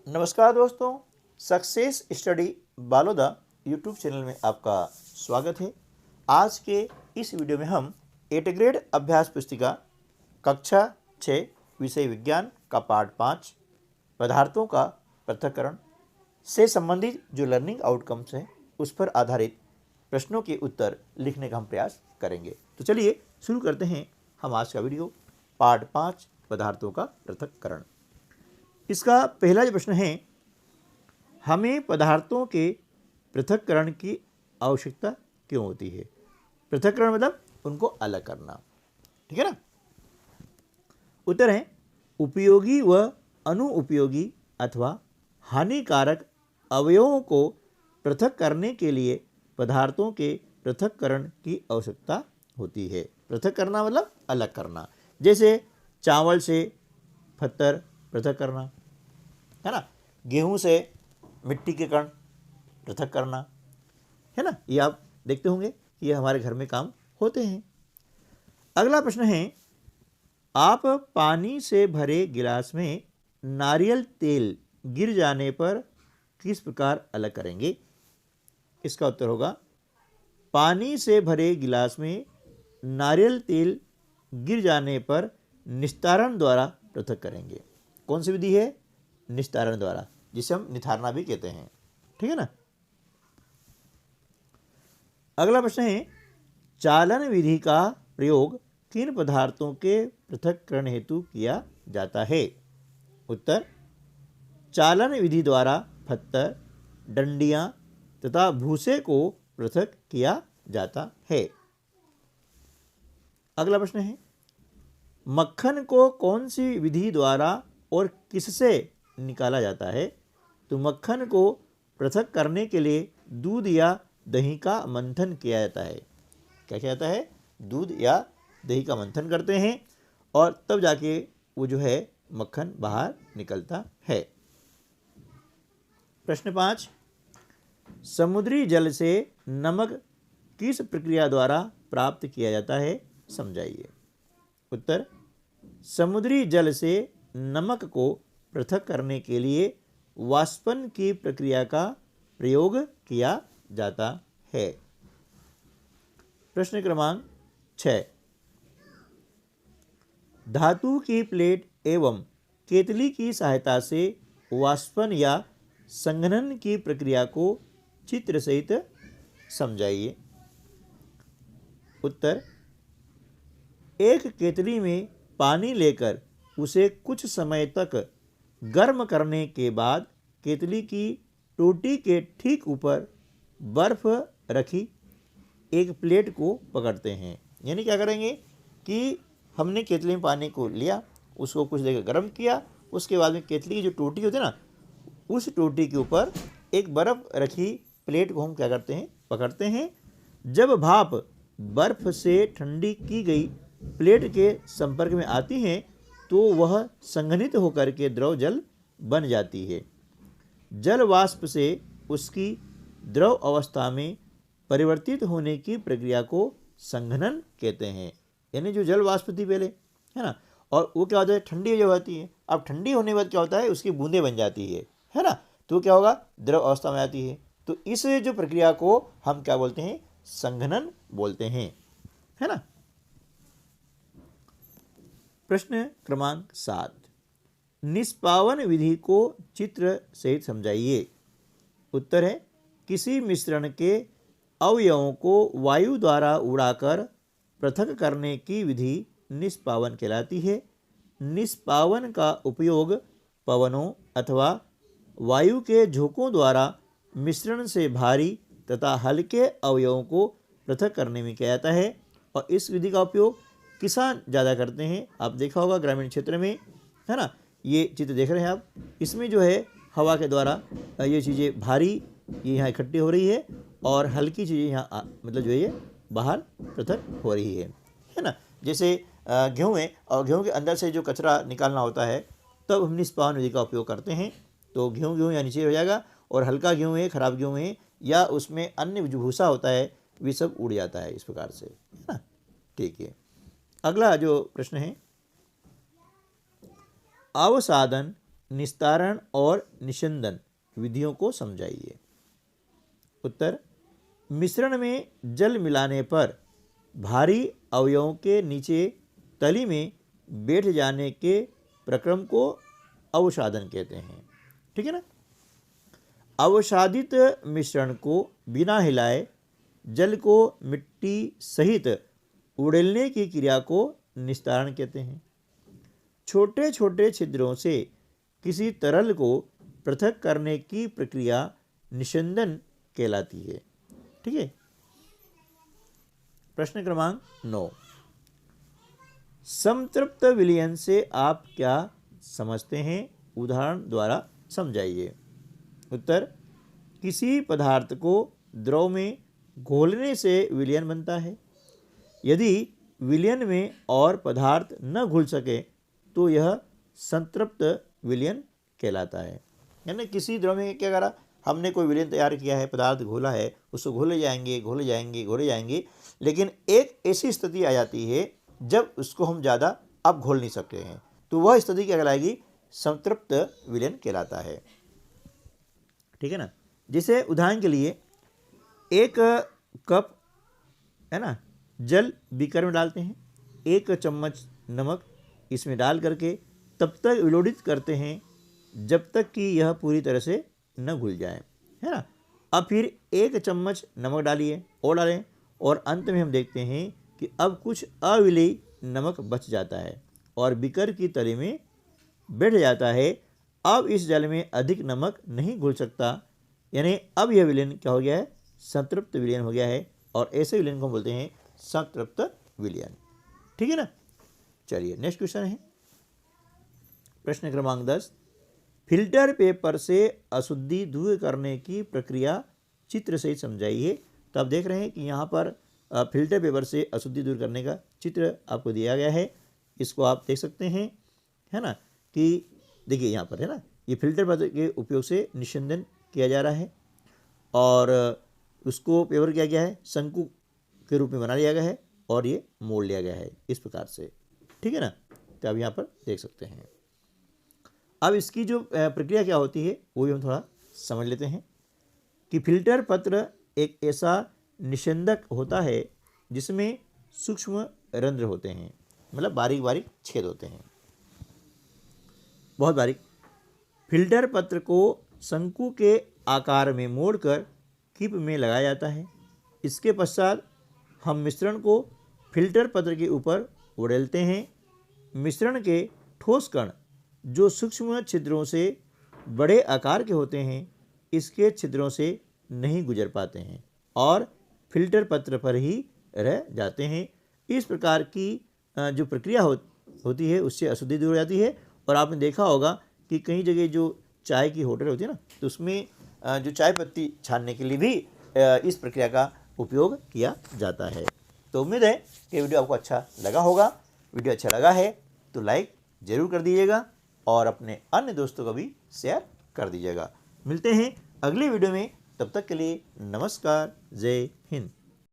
नमस्कार दोस्तों, success study Baloda YouTube channel में आपका स्वागत है। आज के इस वीडियो में हम 8 ग्रेड अभ्यास पुस्तिका कक्षा 6 विषय विज्ञान का पार्ट 5 पदार्थों का पृथक्करण से संबंधित जो लर्निंग आउटकम्स हैं उस पर आधारित प्रश्नों के उत्तर लिखने का हम प्रयास करेंगे। तो चलिए शुरू करते हैं हम आज का वीडियो पार्ट 5 पदार्थों का पृथक्करण। इसका पहला जो प्रश्न है, हमें पदार्थों के पृथक्करण की आवश्यकता क्यों होती है। पृथक्करण मतलब उनको अलग करना, ठीक है ना। उत्तर है, उपयोगी व अनुपयोगी अथवा हानिकारक अवयवों को पृथक करने के लिए पदार्थों के पृथक्करण की आवश्यकता होती है। पृथक करना मतलब अलग करना, जैसे चावल से पत्थर पृथक करना, है ना, गेहूं से मिट्टी के कण पृथक करना, है ना। ये आप देखते होंगे कि ये हमारे घर में काम होते हैं। अगला प्रश्न है, आप पानी से भरे गिलास में नारियल तेल गिर जाने पर किस प्रकार अलग करेंगे। इसका उत्तर होगा, पानी से भरे गिलास में नारियल तेल गिर जाने पर निस्तारण द्वारा पृथक करेंगे। कौन सी विधि है? निस्तारण द्वारा, जिसे हम निथारना भी कहते हैं, ठीक है ना। अगला प्रश्न है, चालन विधि का प्रयोग किन पदार्थों के पृथक्करण हेतु किया जाता है। उत्तर, चालन विधि द्वारा पत्थर, डंडियां तथा भूसे को पृथक किया जाता है। अगला प्रश्न है, मक्खन को कौन सी विधि द्वारा और किससे निकाला जाता है। तो मक्खन को पृथक करने के लिए दूध या दही का मंथन किया जाता है। क्या किया जाता है? दूध या दही का मंथन करते हैं और तब जाके वो जो है मक्खन बाहर निकलता है। प्रश्न 5, समुद्री जल से नमक किस प्रक्रिया द्वारा प्राप्त किया जाता है, समझाइए। उत्तर, समुद्री जल से नमक को पृथक करने के लिए वाष्पन की प्रक्रिया का प्रयोग किया जाता है। प्रश्न क्रमांक 6, धातु की प्लेट एवं केतली की सहायता से वाष्पन या संघनन की प्रक्रिया को चित्र सहित समझाइए। उत्तर, एक केतली में पानी लेकर उसे कुछ समय तक गर्म करने के बाद केतली की टोटी के ठीक ऊपर बर्फ रखी एक प्लेट को पकड़ते हैं। यानी क्या करेंगे कि हमने केतली में पानी को लिया, उसको कुछ देर गर्म किया, उसके बाद में केतली की जो टोटी होती है ना, उस टोटी के ऊपर एक बर्फ रखी प्लेट को हम क्या करते हैं, पकड़ते हैं। जब भाप बर्फ से ठंडी की गई प्लेट के संपर्क में आती है तो वह संघनित होकर के द्रव जल बन जाती है। जल वाष्प से उसकी द्रव अवस्था में परिवर्तित होने की प्रक्रिया को संघनन कहते हैं। यानी जो जल वाष्प थी पहले, है ना, और वो क्या होता है, ठंडी जो होती है, अब ठंडी होने के बाद क्या होता है, उसकी बूंदें बन जाती है ना, तो क्या होगा, द्रव अवस्था में आती है। तो इस जो प्रक्रिया को हम क्या बोलते हैं, संघनन बोलते हैं, है ना। प्रश्न क्रमांक 7, निष्पावन विधि को चित्र सहित समझाइए। उत्तर है, किसी मिश्रण के अवयवों को वायु द्वारा उड़ाकर पृथक करने की विधि निष्पावन कहलाती है। निष्पावन का उपयोग पवनों अथवा वायु के झोंकों द्वारा मिश्रण से भारी तथा हल्के अवयवों को पृथक करने में किया जाता है और इस विधि का उपयोग किसान ज़्यादा करते हैं। आप देखा होगा ग्रामीण क्षेत्र में, है ना, ये चित्र देख रहे हैं आप, इसमें जो है हवा के द्वारा ये चीज़ें भारी ये यहाँ इकट्ठी हो रही है और हल्की चीज़ें यहाँ मतलब जो है ये बाहर पृथक हो रही है ना। जैसे गेहूँ है और गेहूँ के अंदर से जो कचरा निकालना होता है तब हम निष्पावन विधि का उपयोग करते हैं। तो गेहूँ यहाँ नीचे हो जाएगा और हल्का गेहूँ है, खराब गेहूँ है या उसमें अन्य जो भूसा होता है वे सब उड़ जाता है इस प्रकार से, है ना। ठीक है, अगला जो प्रश्न है, अवसादन निस्तारण और निषंदन विधियों को समझाइए। उत्तर, मिश्रण में जल मिलाने पर भारी अवयवों के नीचे तली में बैठ जाने के प्रक्रम को अवसादन कहते हैं। ठीक है ना। अवसादित मिश्रण को बिना हिलाए जल को मिट्टी सहित उड़ेलने की क्रिया को निस्तारण कहते हैं। छोटे छोटे छिद्रों से किसी तरल को पृथक करने की प्रक्रिया निषंदन कहलाती है। ठीक है। प्रश्न क्रमांक 9, संतृप्त विलयन से आप क्या समझते हैं? उदाहरण द्वारा समझाइए। उत्तर, किसी पदार्थ को द्रव में घोलने से विलयन बनता है। यदि विलयन में और पदार्थ न घुल सके तो यह संतृप्त विलयन कहलाता है। यानी किसी द्रव में क्या करा, हमने कोई विलयन तैयार किया है, पदार्थ घोला है, उसको घोले जाएंगे, लेकिन एक ऐसी स्थिति आ जाती है जब उसको हम ज़्यादा अब घोल नहीं सकते हैं, तो वह स्थिति क्या कहलाएगी? संतृप्त विलयन कहलाता है। ठीक है ना। जैसे उदाहरण के लिए एक कप है ना जल बीकर में डालते हैं, 1 चम्मच नमक इसमें डाल करके तब तक विलोडित करते हैं जब तक कि यह पूरी तरह से न घुल जाए, है ना। अब फिर 1 चम्मच नमक डालिए और डालें, और अंत में हम देखते हैं कि अब कुछ अविलेयी नमक बच जाता है और बीकर की तली में बैठ जाता है। अब इस जल में अधिक नमक नहीं घुल सकता, यानी अब यह विलयन क्या हो गया है? संतृप्त विलयन हो गया है, और ऐसे विलयन को बोलते हैं संतृप्त विलयन। ठीक है ना। चलिए नेक्स्ट क्वेश्चन है प्रश्न क्रमांक 10, फिल्टर पेपर से अशुद्धि दूर करने की प्रक्रिया चित्र सहित समझाइए। तो आप देख रहे हैं कि यहाँ पर फिल्टर पेपर से अशुद्धि दूर करने का चित्र आपको दिया गया है। इसको आप देख सकते हैं, है ना, कि देखिए यहाँ पर है ना, ये फिल्टर पेपर के उपयोग से निषंदन किया जा रहा है और उसको पेपर किया गया है, शंकु के रूप में बना लिया गया है और ये मोड़ लिया गया है इस प्रकार से। ठीक है ना। तो आप यहाँ पर देख सकते हैं। अब इसकी जो प्रक्रिया क्या होती है वो भी हम थोड़ा समझ लेते हैं कि फिल्टर पत्र एक ऐसा निषेधक होता है जिसमें सूक्ष्म रंध्र होते हैं, मतलब बारीक बारीक छेद होते हैं, बहुत बारीक। फिल्टर पत्र को शंकु के आकार में मोड़कर कीप में लगाया जाता है। इसके पश्चात हम मिश्रण को फिल्टर पत्र के ऊपर उड़ेलते हैं। मिश्रण के ठोस कण जो सूक्ष्म छिद्रों से बड़े आकार के होते हैं, इसके छिद्रों से नहीं गुजर पाते हैं और फिल्टर पत्र पर ही रह जाते हैं। इस प्रकार की जो प्रक्रिया होती है उससे अशुद्धि दूर हो जाती है। और आपने देखा होगा कि कई जगह जो चाय की होटल होती है ना, तो उसमें जो चाय पत्ती छानने के लिए भी इस प्रक्रिया का उपयोग किया जाता है। तो उम्मीद है कि वीडियो आपको अच्छा लगा होगा। वीडियो अच्छा लगा है तो लाइक ज़रूर कर दीजिएगा और अपने अन्य दोस्तों को भी शेयर कर दीजिएगा। मिलते हैं अगले वीडियो में, तब तक के लिए नमस्कार, जय हिंद।